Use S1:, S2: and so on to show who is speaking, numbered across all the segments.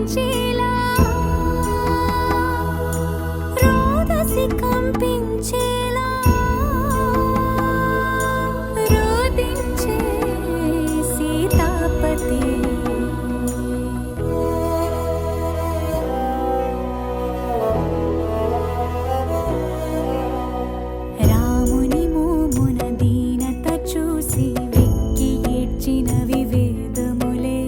S1: వర్ణించేలా రోదసి కంపించేలా రోదించే సీతాపతి రాముని మోమున దీనత చూసి వెక్కి ఏడ్చినవి వేదములే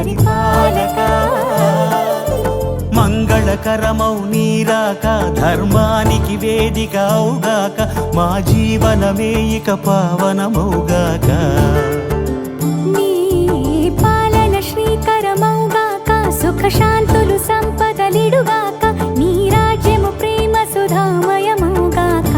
S1: పరిపాలక.
S2: మంగళకరమౌ నీరాక ధర్మానికి వేదిక అవుగాక మా జీవనమే ఇక పావనమౌగాక.
S1: నీ పాలన శ్రీకరమౌగాక సుఖ శాంతులు సంపదలిడుగాక నీ రాజ్యము ప్రేమ సుధామయమౌగాక.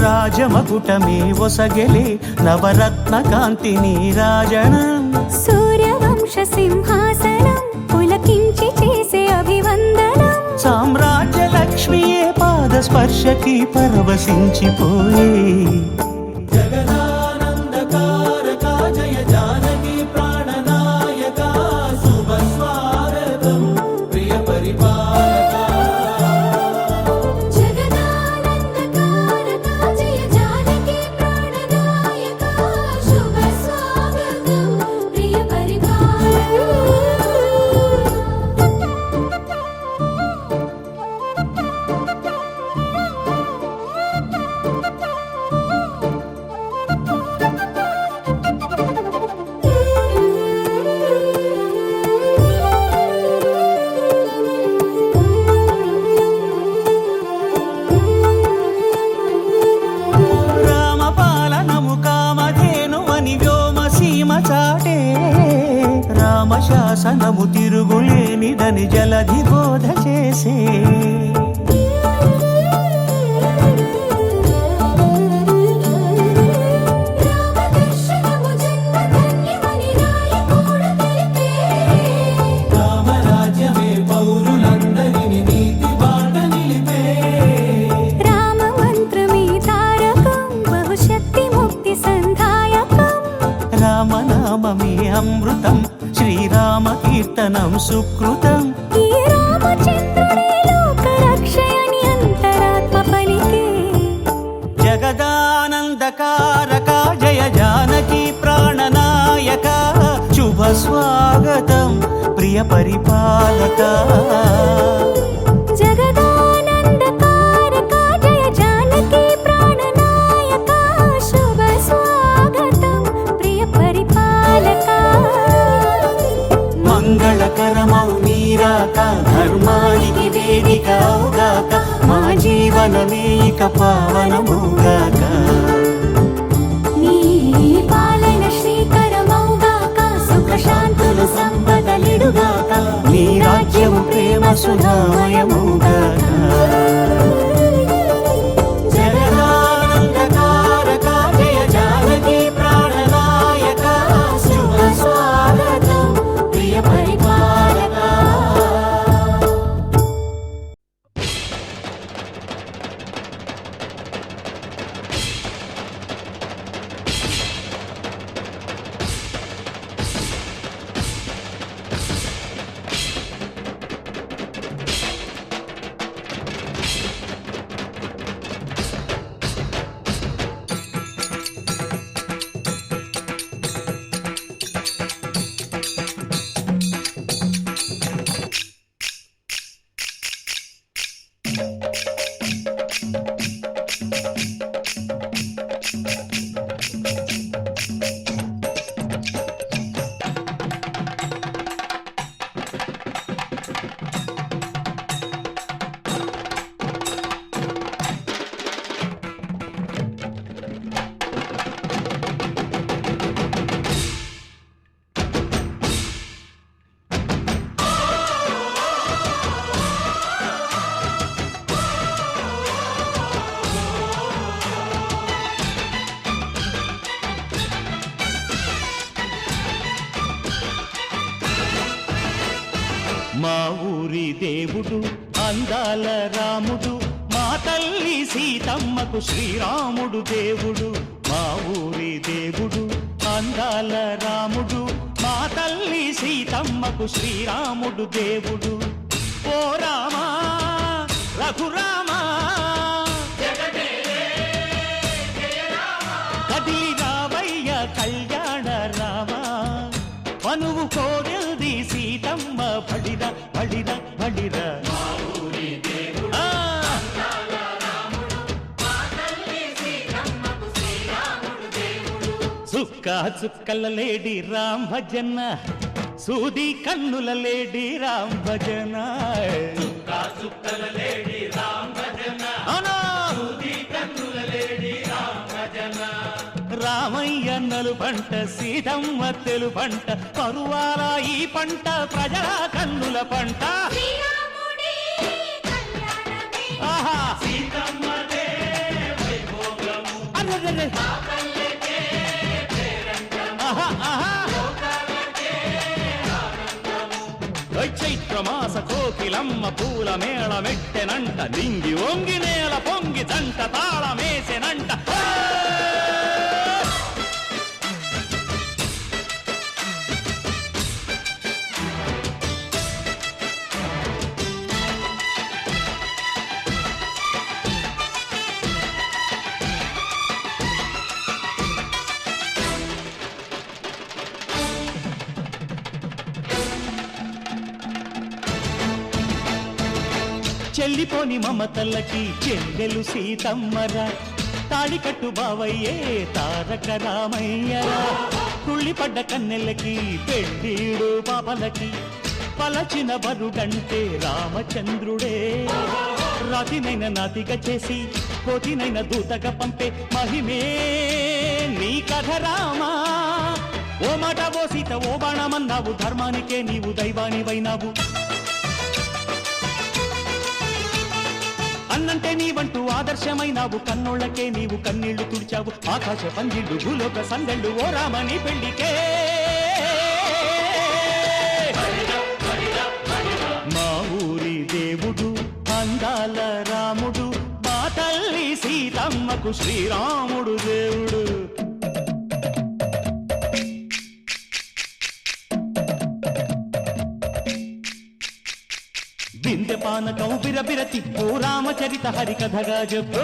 S2: రాజమకుటమే ఒసగెలే నవరత్న కాంతి నీరాజనం.
S1: సూర్యవంశ సింహాసనం పులకించి చేసే అభివందనం.
S2: సామ్రాజ్య లక్ష్మియే పాద స్పర్శకి పరవశించిపోయే. జగదానందకారక జయ జానకి ప్రాణనాయక శుభ స్వాగతం ప్రియ పరిపాలక. రామశాసనము తిరుగులేనిదని జలధి బోధ చేసే. రామరాజ్యమే పౌరులందరిని నీతి బాట నిలిపే.
S1: రామ మంత్రమే తారకం బహుశక్తి ముక్తి సంధాయకం.
S2: రామనామమే అమృతం శ్రీరామ కీర్తనం సుకృతం.
S1: ఈ రామచంద్రుడే లోక రక్షయని అంతరాత్మ పలికే.
S2: జగదానందకారక జయ జానకి ప్రాణనాయక శుభ స్వాగతం ప్రియ పరిపాలక.
S1: జగదానందకారక జయ జానకి ప్రాణనాయక శుభ స్వాగతం ప్రియ పరిపాలక.
S2: మంగళకరమౌ నీరాక ధర్మానికి వేదిక అవుగాక మా జీవనమే ఇక పావనమౌగాక.
S1: నీ పాలన శ్రీకరమౌగాక సుఖ శాంతులు సంపదలిడుగాక
S2: నీ రాజ్యము ప్రేమ సుధామయమౌగాక. జగదానందకారక జయ జానకి ప్రాణనాయక శుభ స్వాగతం ప్రియ పరిపాలక.
S3: మా ఊరి దేవుడు అందాల రాముడు మా తల్లి సీతమ్మకు శ్రీరాముడు దేవుడు మా ఊరి దేవుడు అందాల రాముడు మా తల్లి సీతమ్మకు శ్రీరాముడు దేవుడు ఓ రామా రఘురామా కదిలి రావయ్య కళ్యాణ రామా మనువు కోవెల్ది సీతమ్మ బడిర బడిర బడిర చుక్క చుక్కల లేడి రామ్ భజన సూది కన్నుల లేడి రామ్ భజన చుక్కల లేడి రామ్ భజన సూది కన్నుల లేడి రామ్ భజన రామయ్య నలు పంట సీతమ్మ తెలు పంట కరువాల ఈ పంట ప్రజల కన్నుల పంట ఆహా సీతమ్మదే వైభోగము అరెరెరె చైత్రమాస కోకిలమ్మ పూల మేళ మెట్టెనంట లింగి ఒంగి నేల పొంగి జంట తాళమేసెనంట చెల్లిపోని మమతల్లకి చెల్లెలు సీతమ్మరా తాళికట్టు బావయ్యే తారక రామయ్యరా తుళ్ళిపడ్డ కన్నెలకి పెళ్ళీడు పాపలకి పలచిన బరుడంటే రామచంద్రుడే రాతినైన నాతిగా చేసి కోతినైన దూతగా పంపే మహిమే నీ కథ రామా ఓ మాట ఓ సీత ఓ బాణమన్నావు ధర్మానికే నీవు దైవానివైనావు అన్నంటే నీవంటూ ఆదర్శమైనావు కన్నోళ్ళకే నీవు కన్నీళ్లు తుడిచావు ఆకాశ పందిళ్ళు భూలోక సందళ్ళు ఓ రామని పెళ్లికే మా ఊరి దేవుడు అందాల రాముడు మా తల్లి సీతమ్మకు శ్రీరాముడు దేవుడు వింధ్యపానకం బిరబిర తిప్పు రామచరిత హరికథగా చెప్పు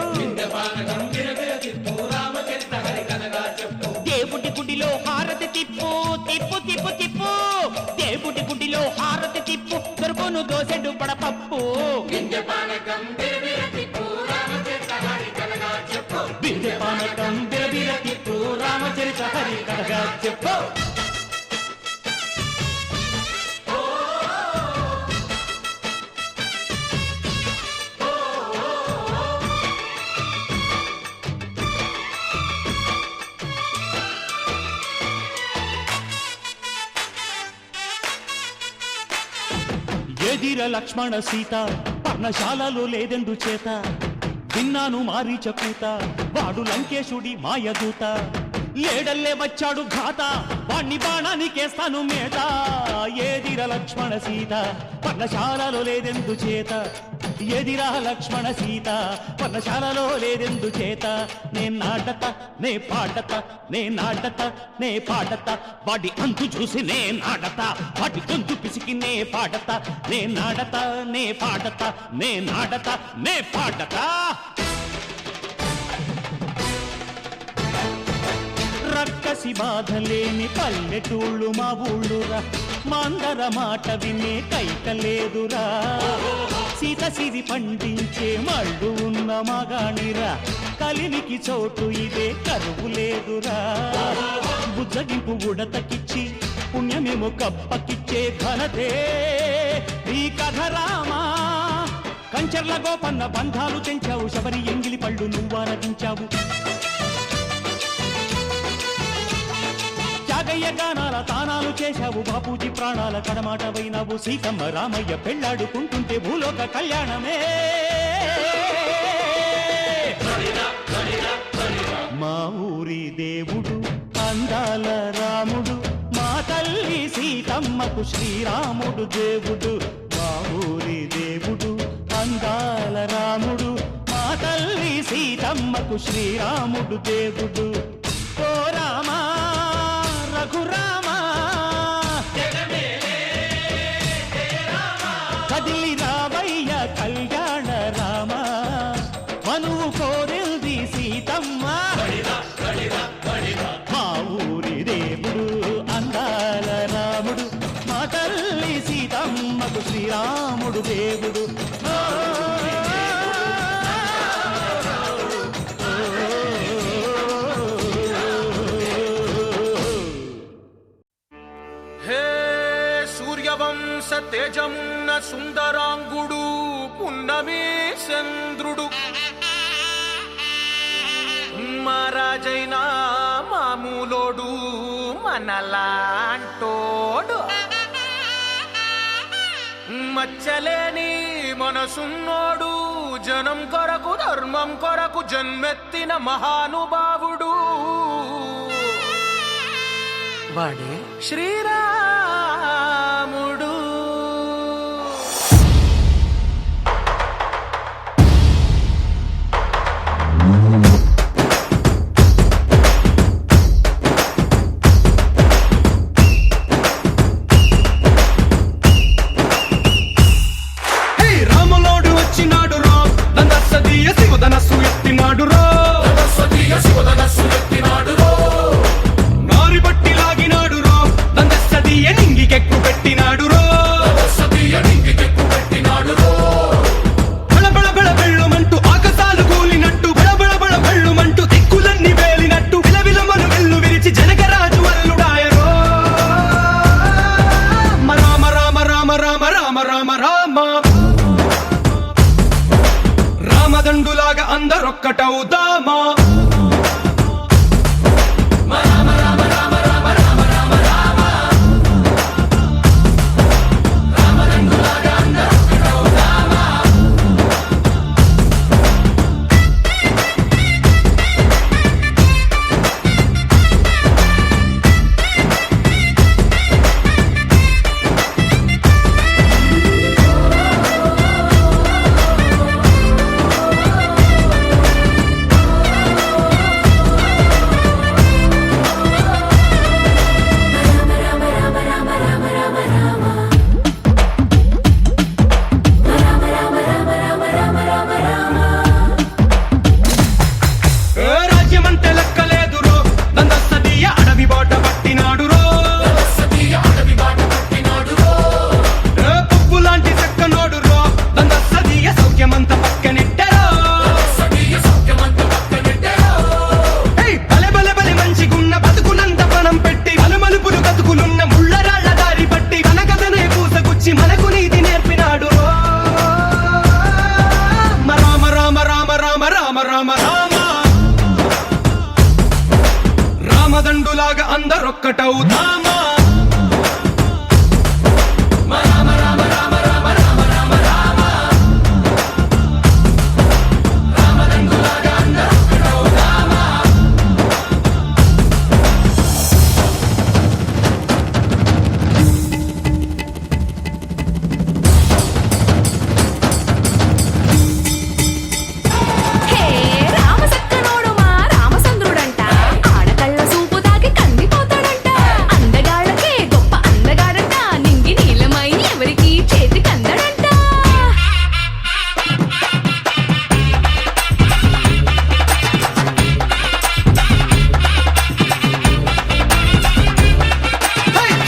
S3: దేవుడి గుడిలో హారతి తిప్పు తిప్పు తిప్పు తిప్పు దేవుడి గుడిలో హారతి తిప్పు దొరుకును దోసెడు పడపప్పు వింధ్యపానకం బిరబిర తిప్పు రామచరిత హరికథగా చెప్పు ఎదిర లక్ష్మణ సీత పర్ణశాలలో లేదెందు చేత విన్నాను మారీచ కూత వాడు లంకేశుడి మాయదూత లేడల్లే వచ్చాడు ఘాత వాణ్ణి బాణానికేస్తాను మేత ఏదిర లక్ష్మణ సీత పర్ణశాలలో లేదెందు చేత ఎదిరా లక్ష్మణ సీత పర్ణశాలలో లేదెందు చేత నే నాటత నే పాటత నే నాటత నే పాటత వాడి అంతు చూసి నే నాటత వాడి గొంతు పిసికి నే పాటత నే నాటత నే పాటత నే నాటత నే పాటత రక్కసి బాధలేని పల్లెటూళ్ళు మా ఊళ్ళురా మందర మాట వినే కైకలేదురా సీత సిరి పండించే మళ్ళు ఉన్న మగాణిరా కలిమికి చోటు ఇదే కరువు లేదురా బుజ్జగింపు ఉడతకిచ్చి పుణ్యమేమో కప్పకిచ్చే ఘనతే ఈ కథ రామా కంచర్ల గోపన్న బంధాలు తెంచావు శబరి ఎంగిలి పళ్ళు నువ్వారగించావు త్యాగయ్య గానాల తానాలు చేశావు బాపూజీ ప్రాణాల కడమాటవైనావు సీతమ్మ రామయ్య పెళ్లాడుకుంటుంటే భూలోక కళ్యాణమే మా ఊరి దేవుడు అందాల రాముడు మా తల్లి సీతమ్మకు శ్రీరాముడు దేవుడు ఊరి దేవుడు అందాల రాముడు మా తల్లి సీతమ్మకు శ్రీరాముడు దేవుడు ఓ రామా రఘురామా కదిలి రావయ్య కళ్యాణ రామ మనువు కోరింది సీతమ్మ మా ఊరి దేవుడు అందాల రాముడు మా తల్లి సీతమ్మకు శ్రీరాముడు దేవుడు
S4: హే సూర్యవంశ తేజమున్న సుందరాంగుడు పున్నమి చంద్రుడు మహారాజైన మామూలోడు మనలాంటోడు మచ్చలేని మనసున్నోడు జనం కొరకు ధర్మం కొరకు జన్మెత్తిన మహానుభావుడు వాడే శ్రీరాముడు
S5: రాములోడు వచ్చినాడు రా దందసదీయ శివధనస్సు ఎత్తినాడు రా నారి బట్టి లాగినాడు రా దందసదీయ నింగికెక్కు పెట్టినాడు రా బళబళ బళ బెళ్ళుమంటూ ఆకాశాలు కూలినట్టు బళబళ బళ బెళ్ళుమంటూ దిక్కులన్నీ వేలినట్టు విలవిలమను వెల్లు విరిచి జనకరాజు అల్లుడాయరో రామ రామ రామ రామ రామ రామ రామ రామదండులాగా అందరొక్కటవుదామా రాజ్యమంటే లెక్కలేదు రో దందసదీయ అడవి బాట పట్టినాడు రో పువ్వు లాంటి చక్కనోడు రో దందసదీయ సౌఖ్యమంత పక్కనెట్టరో బలె బలె బలె మంచిగున్న బతుకునంత పణం పెట్టి మలుమలుపులు బతుకులున్న ముళ్ళరాళ్ల దారి పట్టి తన కథనే పూసగుచ్చి మనకు నీతి నేర్పినాడు రో రామ రామ రామ రామ రామ రామ రామ రామదండులాగా అందరొక్కటవుదామా
S1: హే రామసక్కనోడు మా రామచంద్రుడంట ఆడకళ్ళ సూపు తాకి కందిపోతాడంట అందగాళ్ళకే గొప్ప అందగాడంట నింగి నీలమై ఎవరికి చేతి కందడంట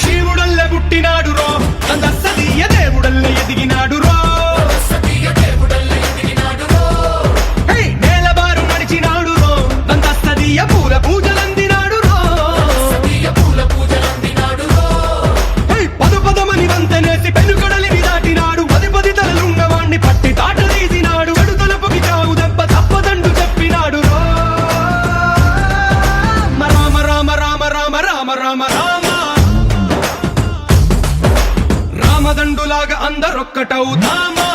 S5: శివుడల్లే పుట్టినాడు రో దందసదీయ దేవుడల్లే ఎదిగినాడు రో నేలబారు నడిచినాడు రో దందసదీయ పూల పూజలందినాడు రో పదు పదమని వంతనేసి పెనుకడలిని దాటినాడు పది పది తలలున్నవాణ్ణి పట్టి తాట తీసినాడు చెడు తలపుకి చావు దెబ్బ తప్పదండు చెప్పినాడు రో రామ రామ రామ రామ రామ రామ రామ రామదండులాగా అందరొక్కటవుదామా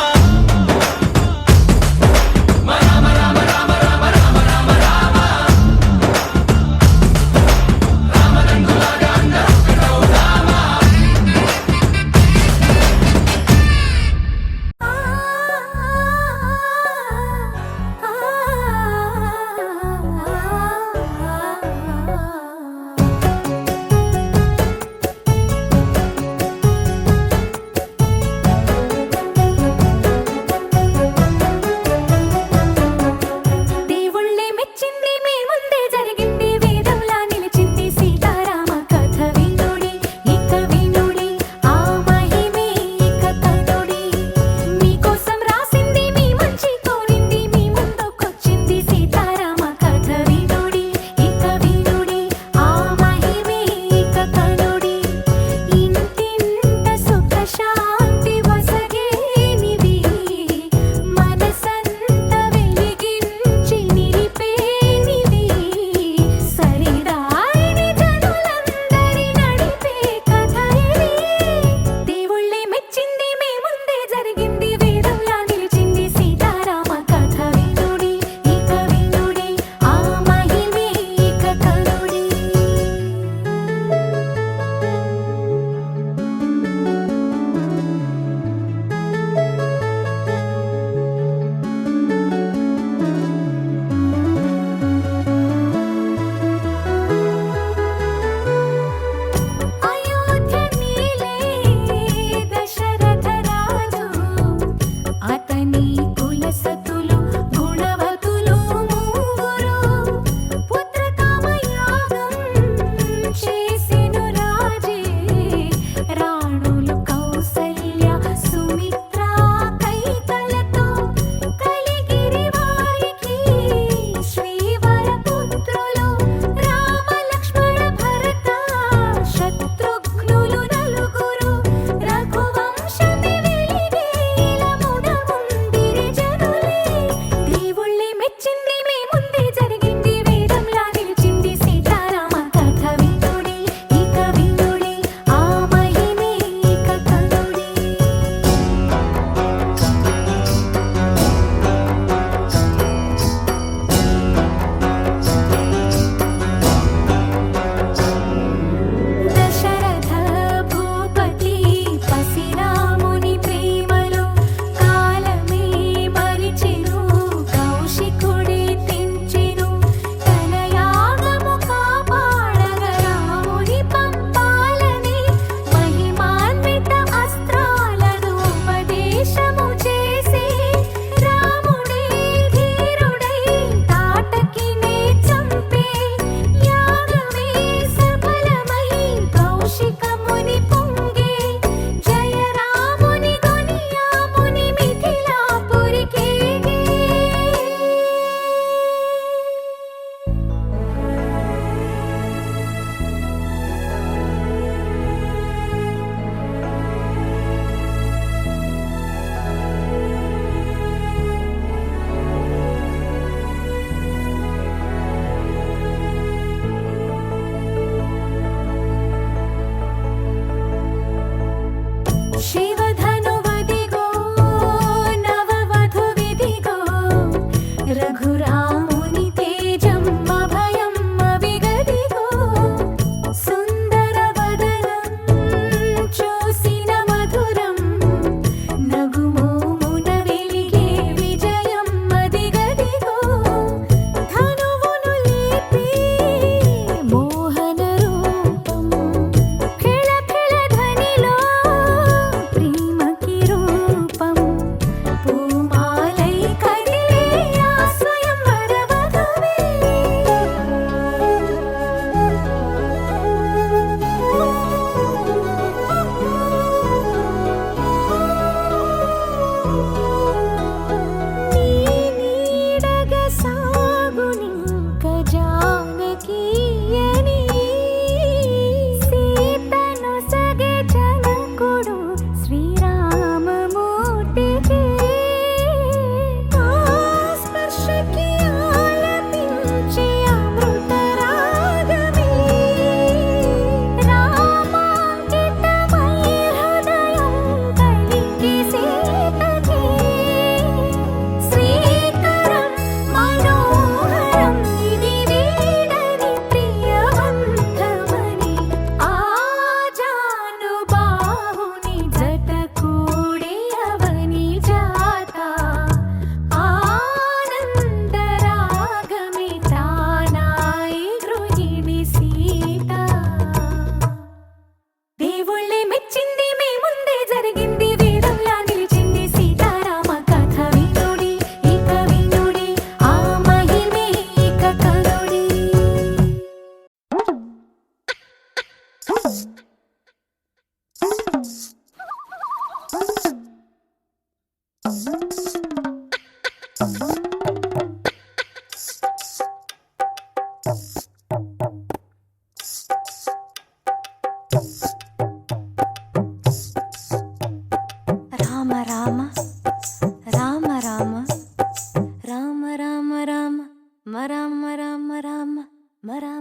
S6: మరా